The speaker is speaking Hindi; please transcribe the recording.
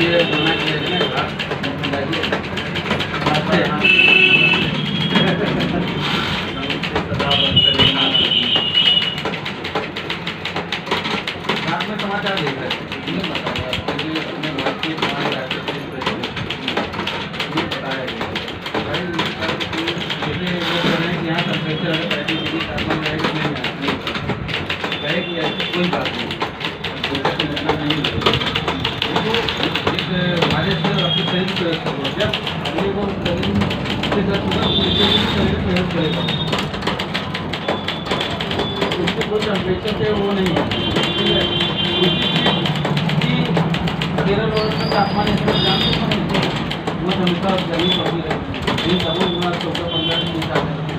ये बना के देना है रात में समाचार देख रहे थे नहीं पता है क्योंकि अपने घर के समाज रहते थे नहीं पता है भाई जैसे लोग कह रहे हैं कि यहाँ टेम्परेचर है 35 डिग्री तापमान रहेगा नहीं कहे कि ऐसी कोई बात नहीं इतना नहीं है एक वायरस है आपके शरीर को हेल्प करो जब अगले को शरीर से दर्द होगा तो इससे शरीर को हेल्प करेगा उससे कोई टेम्परेचर से वो नहीं है ठीक है दूसरी चीज़ कि 13 वर्ष का तापमान इस पर जानते हैं वो हमेशा गर्मी पड़ती है इन सबों 14-15 दिन